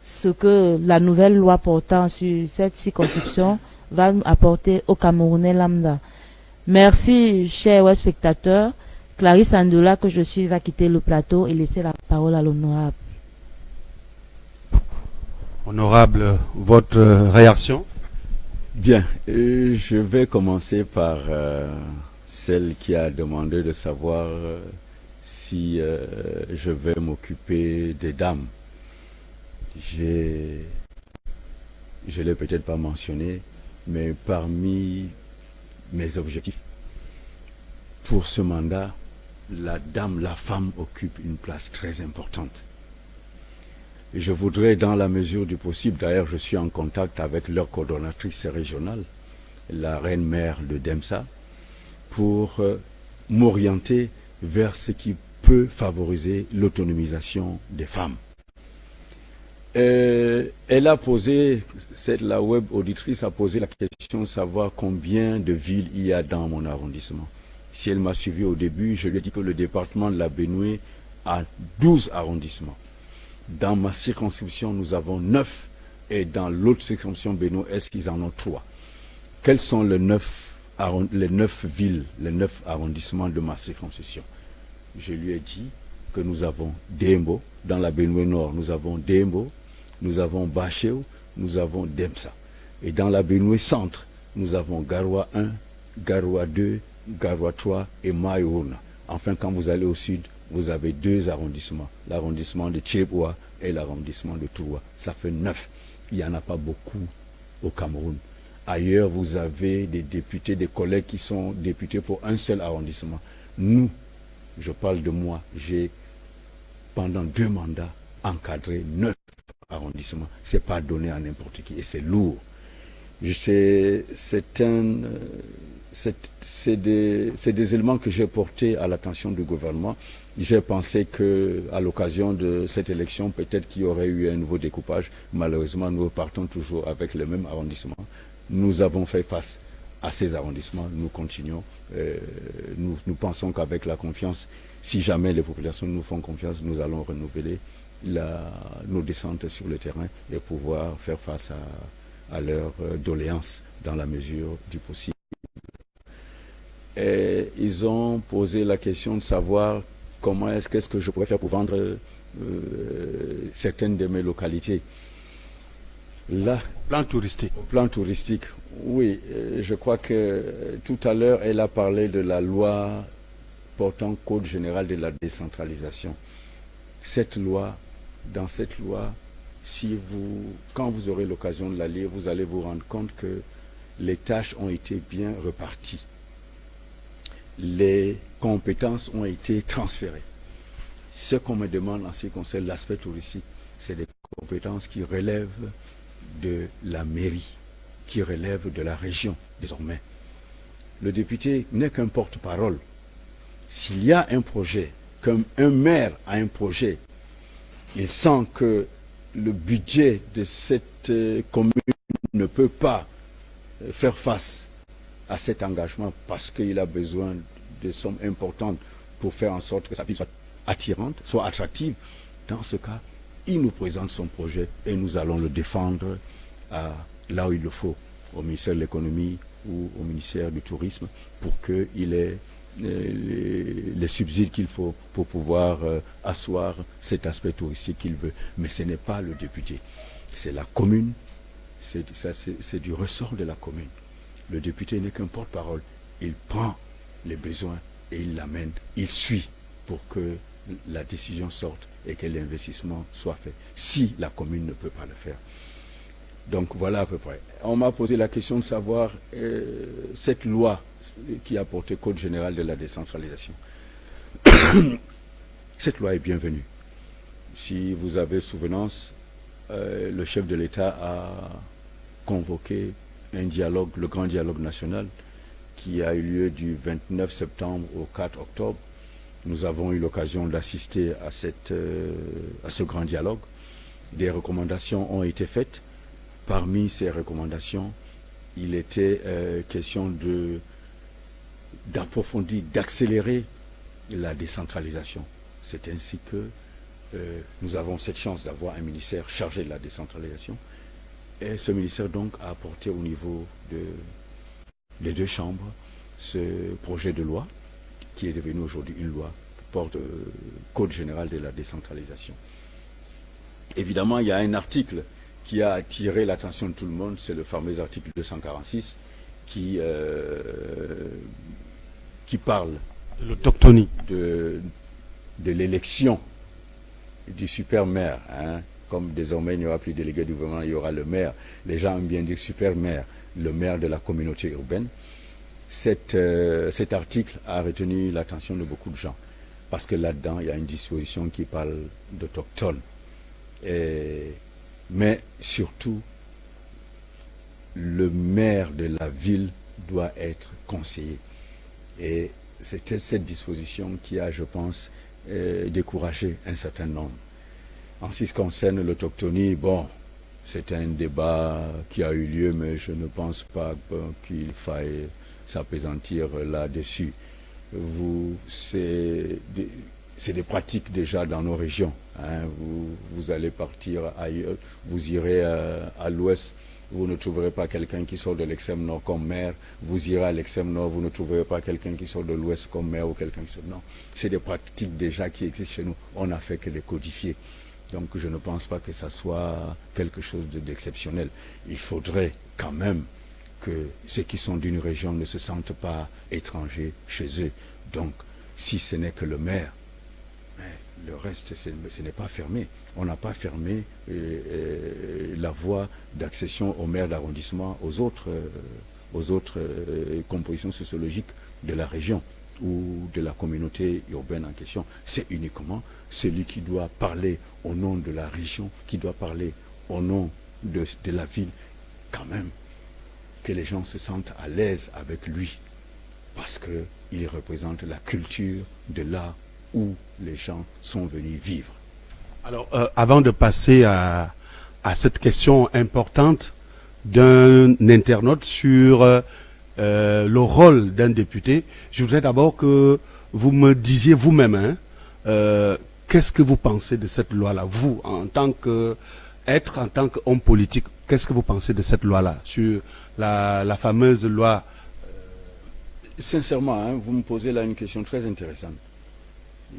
ce que la nouvelle loi portant sur cette circonscription va apporter au Camerounais lambda. Merci, chers web spectateurs. Clarisse Andola, que je suis, va quitter le plateau et laisser la parole à l'honorable. Honorable, votre réaction? Bien, je vais commencer par celle qui a demandé de savoir si je vais m'occuper des dames. Je ne l'ai peut-être pas mentionné, mais parmi mes objectifs pour ce mandat, la femme occupe une place très importante. Et je voudrais, dans la mesure du possible, d'ailleurs je suis en contact avec leur coordonnatrice régionale, la reine-mère de Demsa, pour m'orienter vers ce qui peut favoriser l'autonomisation des femmes. Elle a posé, la web auditrice a posé la question de savoir combien de villes il y a dans mon arrondissement. Si elle m'a suivi au début, je lui ai dit que le département de la Benue a 12 arrondissements. Dans ma circonscription, nous avons 9 et dans l'autre circonscription Bénois-Est, ils en ont 3. Quels sont les 9 villes, les 9 arrondissements de ma circonscription? Je lui ai dit que nous avons Dembo, dans la Bénois Nord, nous avons Dembo, nous avons Bachéo, nous avons Demsa. Et dans la Bénois Centre, nous avons Garoua 1, Garoua 2, Garoua 3 et Maïouna. Enfin, quand vous allez au sud, vous avez 2 arrondissements, l'arrondissement de Tchèboua et l'arrondissement de Toua. Ça fait 9. Il n'y en a pas beaucoup au Cameroun. Ailleurs, vous avez des députés, des collègues qui sont députés pour un seul arrondissement. Nous, je parle de moi, j'ai pendant 2 mandats encadré 9 arrondissements. Ce n'est pas donné à n'importe qui et c'est lourd. C'est des éléments que j'ai portés à l'attention du gouvernement. J'ai pensé qu'à l'occasion de cette élection, peut-être qu'il y aurait eu un nouveau découpage. Malheureusement, nous repartons toujours avec le même arrondissement. Nous avons fait face à ces arrondissements. Nous continuons. Nous pensons qu'avec la confiance, si jamais les populations nous font confiance, nous allons renouveler nos descentes sur le terrain et pouvoir faire face à leurs doléances dans la mesure du possible. Et ils ont posé la question de savoir qu'est-ce que je pourrais faire pour vendre certaines de mes localités. Là, Plan touristique. au plan touristique, oui, je crois que tout à l'heure, elle a parlé de la loi portant Code général de la décentralisation. Dans cette loi, quand vous aurez l'occasion de la lire, vous allez vous rendre compte que les tâches ont été bien reparties. Les compétences ont été transférées. Ce qu'on me demande en ce qui concerne l'aspect touristique, c'est des compétences qui relèvent de la mairie, qui relèvent de la région désormais. Le député n'est qu'un porte-parole. S'il y a un projet, comme un maire a un projet, il sent que le budget de cette commune ne peut pas faire face à cet engagement parce qu'il a besoin de sommes importantes pour faire en sorte que sa ville soit attirante, soit attractive. Dans ce cas, il nous présente son projet et nous allons le défendre là où il le faut, au ministère de l'économie ou au ministère du tourisme, pour qu'il ait les subsides qu'il faut pour pouvoir asseoir cet aspect touristique qu'il veut. Mais ce n'est pas le député, c'est la commune, c'est du ressort de la commune. Le député n'est qu'un porte-parole, il prend les besoins et il l'amène, il suit pour que la décision sorte et que l'investissement soit fait, si la commune ne peut pas le faire. Donc voilà à peu près. On m'a posé la question de savoir cette loi qui a porté Code général de la décentralisation. Cette loi est bienvenue. Si vous avez souvenance, le chef de l'État a convoqué un dialogue, le grand dialogue national, qui a eu lieu du 29 septembre au 4 octobre. Nous avons eu l'occasion d'assister à ce grand dialogue. Des recommandations ont été faites. Parmi ces recommandations, il était question d'approfondir, d'accélérer la décentralisation. C'est ainsi que nous avons cette chance d'avoir un ministère chargé de la décentralisation. Et ce ministère donc a apporté au niveau des 2 chambres ce projet de loi qui est devenu aujourd'hui une loi qui porte Code général de la décentralisation. Évidemment, il y a un article qui a attiré l'attention de tout le monde, c'est le fameux article 246 qui parle L'autochtonie. de l'élection du super maire. Comme désormais il n'y aura plus de délégué du gouvernement, il y aura le maire. Les gens aiment bien dire super maire, le maire de la communauté urbaine. Cet article a retenu l'attention de beaucoup de gens parce que là-dedans, il y a une disposition qui parle d'autochtones. Mais surtout, le maire de la ville doit être conseillé. Et c'était cette disposition qui a, je pense, découragé un certain nombre. En ce qui concerne l'autochtonie, bon, c'est un débat qui a eu lieu, mais je ne pense pas qu'il faille s'appesantir là-dessus. c'est des pratiques déjà dans nos régions. Hein. Vous allez partir ailleurs, vous irez à l'ouest, vous ne trouverez pas quelqu'un qui sort de l'extrême nord comme maire. Vous irez à l'extrême nord, vous ne trouverez pas quelqu'un qui sort de l'ouest comme maire ou quelqu'un qui sort... Non, c'est des pratiques déjà qui existent chez nous. On n'a fait que les codifier. Donc je ne pense pas que ça soit quelque chose d'exceptionnel. Il faudrait quand même que ceux qui sont d'une région ne se sentent pas étrangers chez eux. Donc, si ce n'est que le maire, le reste, ce n'est pas fermé. On n'a pas fermé la voie d'accession au maire d'arrondissement, aux autres compositions sociologiques de la région ou de la communauté urbaine en question. C'est uniquement celui qui doit parler au nom de la région, qui doit parler au nom de la ville, quand même, que les gens se sentent à l'aise avec lui, parce qu'il représente la culture de là où les gens sont venus vivre. Alors, avant de passer à cette question importante d'un internaute sur le rôle d'un député, je voudrais d'abord que vous me disiez vous-même, qu'est-ce que vous pensez de cette loi-là, vous, en tant qu'être, en tant qu'homme politique, qu'est-ce que vous pensez de cette loi-là, sur la fameuse loi Sincèrement, hein, vous me posez là une question très intéressante.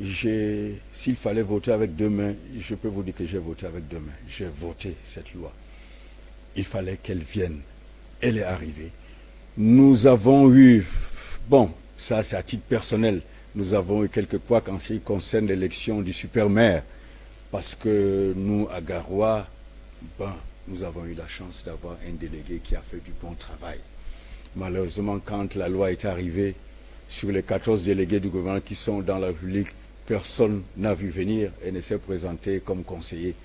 S'il fallait voter avec deux mains, je peux vous dire que j'ai voté avec deux mains. J'ai voté cette loi. Il fallait qu'elle vienne. Elle est arrivée. Nous avons eu, bon, ça c'est à titre personnel, nous avons eu quelques couacs en ce qui concerne l'élection du super-maire. Parce que nous, à Garoua, nous avons eu la chance d'avoir un délégué qui a fait du bon travail. Malheureusement, quand la loi est arrivée, sur les 14 délégués du gouvernement qui sont dans la République, personne n'a vu venir et ne s'est présenté comme conseiller.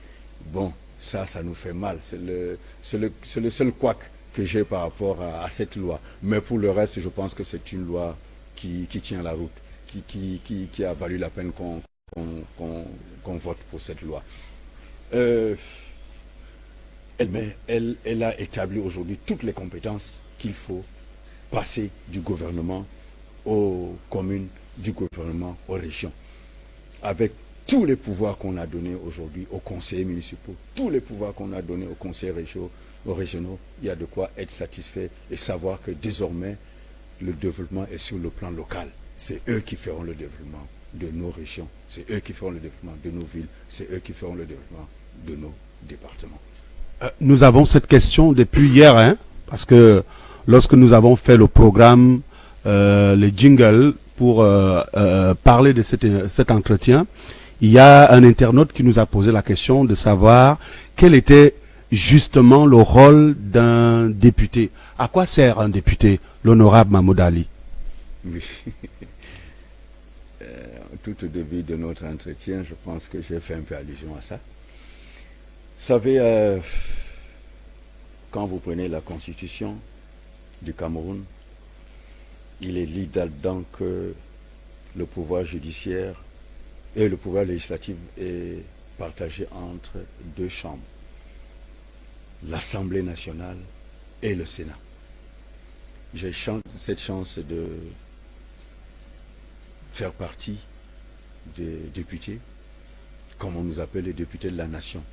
Bon, ça nous fait mal. C'est le seul couac que j'ai par rapport à cette loi. Mais pour le reste, je pense que c'est une loi qui tient la route, qui a valu la peine qu'on vote pour cette loi. Elle a établi aujourd'hui toutes les compétences qu'il faut passer du gouvernement aux communes, du gouvernement aux régions. Avec tous les pouvoirs qu'on a donnés aujourd'hui aux conseillers municipaux, tous les pouvoirs qu'on a donnés aux conseillers régionaux, il y a de quoi être satisfait et savoir que désormais, le développement est sur le plan local. C'est eux qui feront le développement de nos régions, c'est eux qui feront le développement de nos villes, c'est eux qui feront le développement de nos départements. Nous avons cette question depuis hier, parce que lorsque nous avons fait le programme, le jingle pour parler de cet entretien, il y a un internaute qui nous a posé la question de savoir quel était justement le rôle d'un député. À quoi sert un député, l'honorable Mahmoud Ali? Oui. Tout au début de notre entretien, je pense que j'ai fait un peu allusion à ça. Vous savez, quand vous prenez la constitution du Cameroun, il est dit là-dedans que le pouvoir judiciaire et le pouvoir législatif est partagé entre deux chambres, l'Assemblée nationale et le Sénat. J'ai cette chance de faire partie des députés, comme on nous appelle les députés de la nation,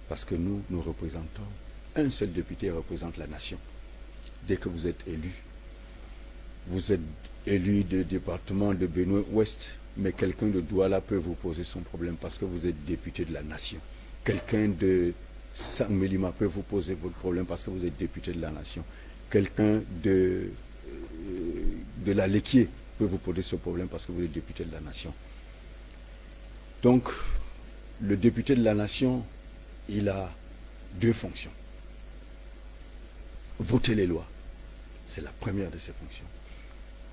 parce que nous représentons, un seul député représente la nation. Dès que vous êtes élu du département de Benue-Ouest, mais quelqu'un de Douala peut vous poser son problème parce que vous êtes député de la nation. Quelqu'un de Saint-Mélima peut vous poser votre problème parce que vous êtes député de la nation. Quelqu'un de la Léquier peut vous poser ce problème parce que vous êtes député de la nation. Donc, le député de la nation, il a deux fonctions. Voter les lois, c'est la première de ses fonctions.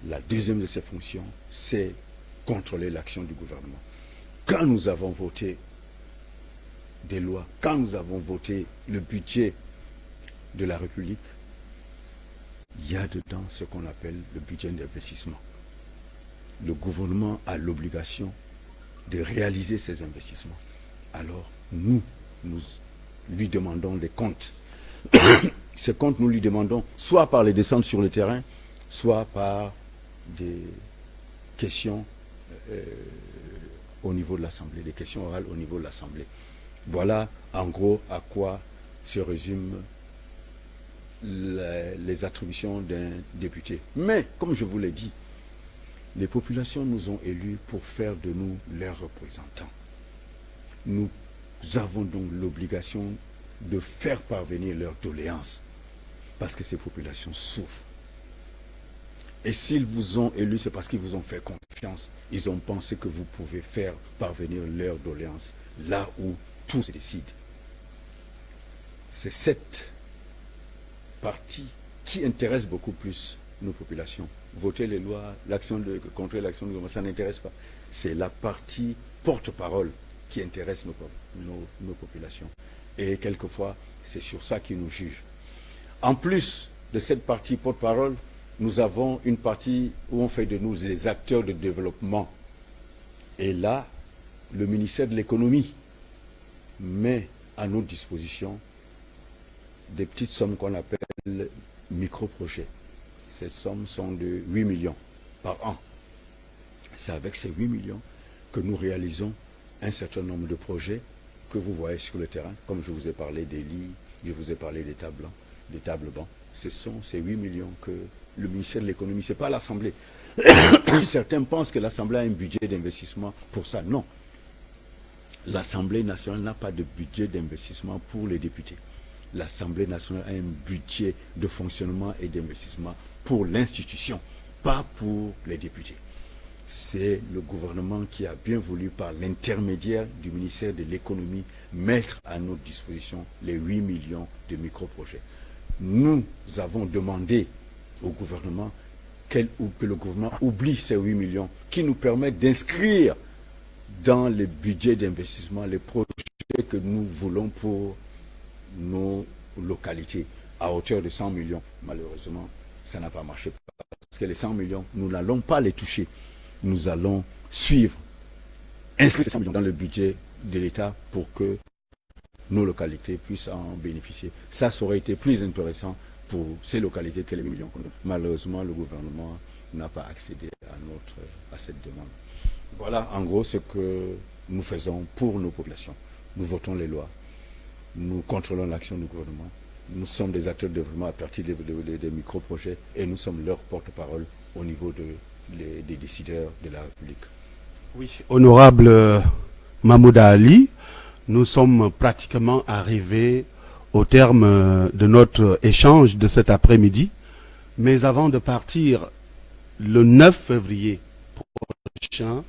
La deuxième de ses fonctions, c'est contrôler l'action du gouvernement. Quand nous avons voté des lois, quand nous avons voté le budget de la République, il y a dedans ce qu'on appelle le budget d'investissement. Le gouvernement a l'obligation de réaliser ces investissements. Alors, nous lui demandons des comptes. Ces comptes, nous lui demandons soit par les descentes sur le terrain, soit par des questions au niveau de l'Assemblée, des questions orales au niveau de l'Assemblée. Voilà en gros à quoi se résument les attributions d'un député. Mais, comme je vous l'ai dit, les populations nous ont élus pour faire de nous leurs représentants. Nous avons donc l'obligation de faire parvenir leurs doléances, parce que ces populations souffrent. Et s'ils vous ont élu, c'est parce qu'ils vous ont fait confiance. Ils ont pensé que vous pouvez faire parvenir leurs doléances là où tout se décide. C'est cette partie qui intéresse beaucoup plus nos populations. Voter les lois, contrer l'action du gouvernement, ça n'intéresse pas. C'est la partie porte-parole qui intéresse nos populations. Et quelquefois, c'est sur ça qu'ils nous jugent. En plus de cette partie porte-parole, nous avons une partie où on fait de nous des acteurs de développement. Et là, le ministère de l'économie met à notre disposition des petites sommes qu'on appelle micro-projets. Ces sommes sont de 8 millions par an. C'est avec ces 8 millions que nous réalisons un certain nombre de projets que vous voyez sur le terrain, comme je vous ai parlé des lits, je vous ai parlé des tables bancs. Ce sont ces 8 millions que le ministère de l'économie, ce n'est pas l'Assemblée. Certains pensent que l'Assemblée a un budget d'investissement pour ça. Non. L'Assemblée nationale n'a pas de budget d'investissement pour les députés. L'Assemblée nationale a un budget de fonctionnement et d'investissement pour l'institution, pas pour les députés. C'est le gouvernement qui a bien voulu, par l'intermédiaire du ministère de l'économie, mettre à notre disposition les 8 millions de micro-projets. Nous avons demandé au gouvernement que le gouvernement oublie ces 8 millions qui nous permettent d'inscrire dans le budget d'investissement les projets que nous voulons pour nos localités à hauteur de 100 millions. Malheureusement, ça n'a pas marché parce que les 100 millions, nous n'allons pas les toucher. Nous allons suivre, inscrire ces 100 millions dans le budget de l'État pour que nos localités puissent en bénéficier. Ça aurait été plus intéressant pour ces localités que les 8 millions. Malheureusement, le gouvernement n'a pas accédé à cette demande. Voilà en gros ce que nous faisons pour nos populations. Nous votons les lois, nous contrôlons l'action du gouvernement, nous sommes des acteurs de développement à partir des micro-projets et nous sommes leur porte-parole au niveau des décideurs de la République. Oui, honorable Mahmouda Ali, nous sommes pratiquement arrivés au terme de notre échange de cet après-midi. Mais avant de partir, le 9 février prochain,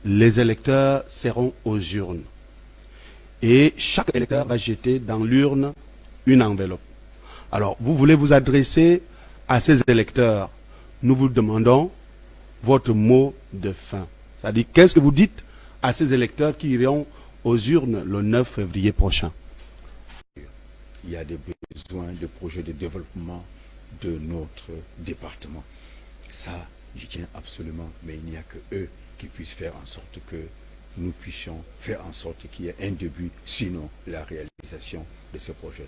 les électeurs seront aux urnes. Et chaque électeur va jeter dans l'urne une enveloppe. Alors, vous voulez vous adresser à ces électeurs. Nous vous demandons votre mot de fin. C'est-à-dire, qu'est-ce que vous dites à ces électeurs qui iront aux urnes le 9 février prochain? Il y a des besoins de projets de développement de notre département. Ça, j'y tiens absolument, mais il n'y a que eux qui puissent faire en sorte que nous puissions faire en sorte qu'il y ait un début, sinon la réalisation de ce projet.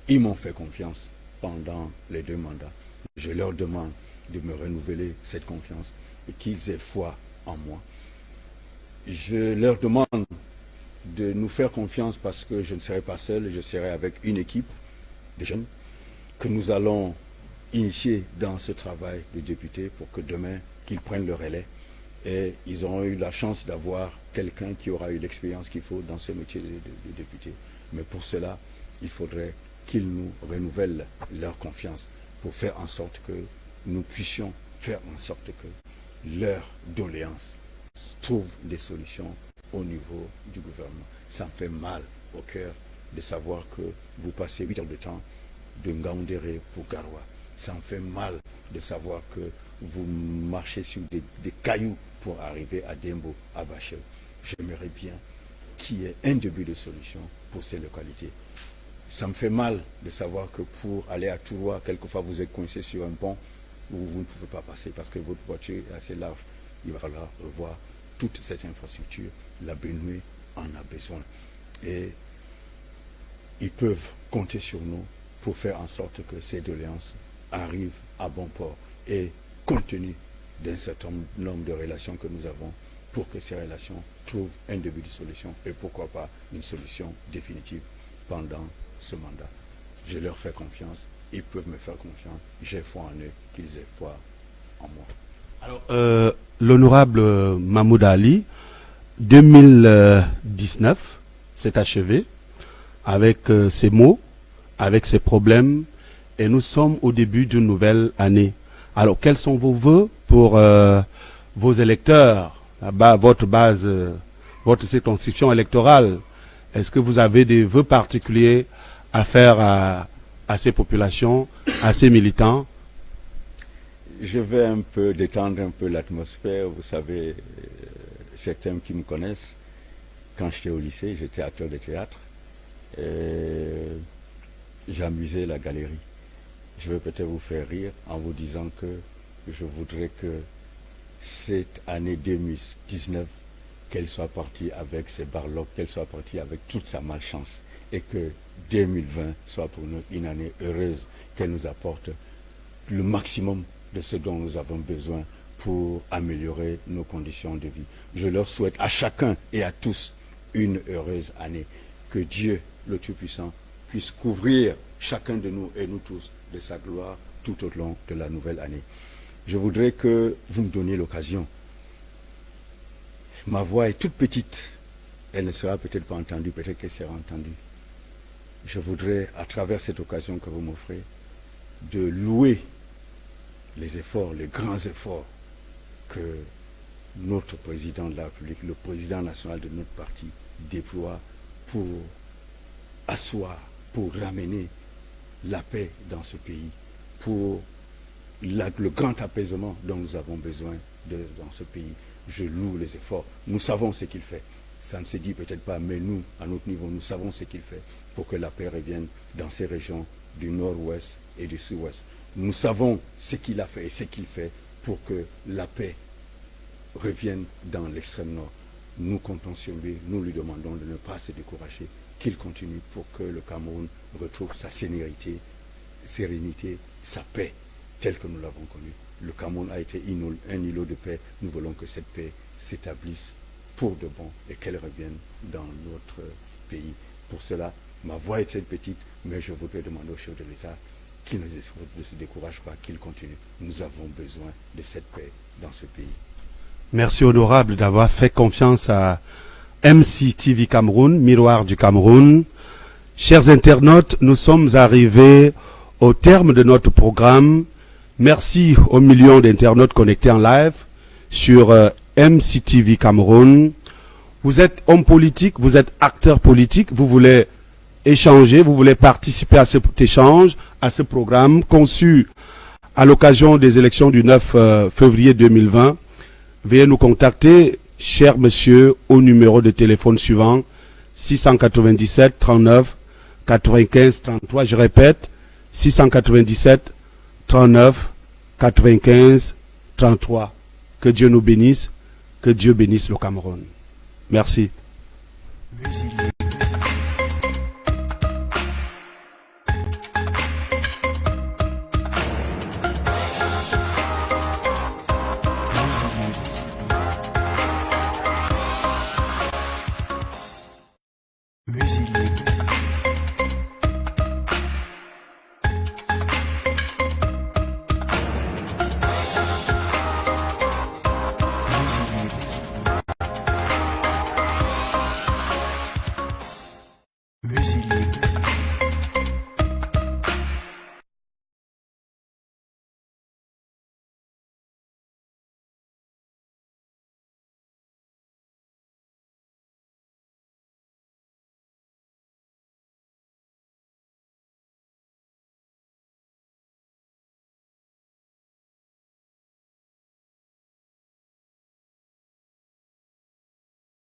Ils m'ont fait confiance pendant les 2 mandats. Je leur demande de me renouveler cette confiance et qu'ils aient foi en moi. Je leur demande de nous faire confiance parce que je ne serai pas seul, je serai avec une équipe de jeunes que nous allons initier dans ce travail de député pour que demain, qu'ils prennent le relais et ils auront eu la chance d'avoir quelqu'un qui aura eu l'expérience qu'il faut dans ce métier de député. Mais pour cela, il faudrait qu'ils nous renouvellent leur confiance pour faire en sorte que nous puissions faire en sorte que leurs doléances trouvent des solutions au niveau du gouvernement. Ça me fait mal au cœur de savoir que vous passez 8 heures de temps de Ngaoundéré pour Garoua. Ça me fait mal de savoir que vous marchez sur des cailloux pour arriver à Dembo, à Bachel. J'aimerais bien qu'il y ait un début de solution pour ces localités. Ça me fait mal de savoir que pour aller à Touroua, quelquefois vous êtes coincé sur un pont où vous ne pouvez pas passer parce que votre voiture est assez large. Il va falloir revoir toute cette infrastructure. La Benue en a besoin. Et ils peuvent compter sur nous pour faire en sorte que ces doléances arrivent à bon port. Et compte tenu d'un certain nombre de relations que nous avons, pour que ces relations trouve un début de solution et pourquoi pas une solution définitive pendant ce mandat. Je leur fais confiance, ils peuvent me faire confiance, j'ai foi en eux, qu'ils aient foi en moi. Alors, l'honorable Mahmoud Ali, 2019 s'est achevé avec ses maux, avec ses problèmes, et nous sommes au début d'une nouvelle année. Alors, quels sont vos vœux pour vos électeurs, votre base, votre circonscription électorale? Est-ce que vous avez des vœux particuliers à faire à ces populations, à ces militants? Je vais un peu détendre un peu l'atmosphère. Vous savez, certains qui me connaissent, quand j'étais au lycée, j'étais acteur de théâtre. J'amusais la galerie. Je vais peut-être vous faire rire en vous disant que je voudrais que cette année 2019, qu'elle soit partie avec ses barlocs, qu'elle soit partie avec toute sa malchance, et que 2020 soit pour nous une année heureuse, qu'elle nous apporte le maximum de ce dont nous avons besoin pour améliorer nos conditions de vie. Je leur souhaite à chacun et à tous une heureuse année. Que Dieu, le Tout-Puissant, puisse couvrir chacun de nous et nous tous de sa gloire tout au long de la nouvelle année. Je voudrais que vous me donniez l'occasion. Ma voix est toute petite. Elle ne sera peut-être pas entendue, peut-être qu'elle sera entendue. Je voudrais, à travers cette occasion que vous m'offrez, de louer les efforts, les grands efforts que notre président de la République, le président national de notre parti, déploie pour asseoir, pour ramener la paix dans ce pays, pour le grand apaisement dont nous avons besoin dans ce pays. Je loue les efforts. Nous savons ce qu'il fait. Ça ne se dit peut-être pas, mais nous, à notre niveau, nous savons ce qu'il fait pour que la paix revienne dans ces régions du nord-ouest et du sud-ouest. Nous savons ce qu'il a fait et ce qu'il fait pour que la paix revienne dans l'extrême nord. Nous comptons sur lui, nous lui demandons de ne pas se décourager, qu'il continue pour que le Cameroun retrouve sa sérénité, sa paix, telle que nous l'avons connue. Le Cameroun a été un îlot de paix. Nous voulons que cette paix s'établisse pour de bon et qu'elle revienne dans notre pays. Pour cela, ma voix est petite, mais je voudrais demander au chef de l'État qu'il ne se décourage pas, qu'il continue. Nous avons besoin de cette paix dans ce pays. Merci honorable d'avoir fait confiance à MCTV Cameroun, Miroir du Cameroun. Chers internautes, nous sommes arrivés au terme de notre programme. Merci aux millions d'internautes connectés en live sur MCTV Cameroun. Vous êtes homme politique, vous êtes acteur politique, vous voulez échanger, vous voulez participer à cet échange, à ce programme conçu à l'occasion des élections du 9 février 2020. Veuillez nous contacter, cher monsieur, au numéro de téléphone suivant 697 39 95 33. Je répète, 697 39 95 33. Que Dieu nous bénisse, que Dieu bénisse le Cameroun. Merci.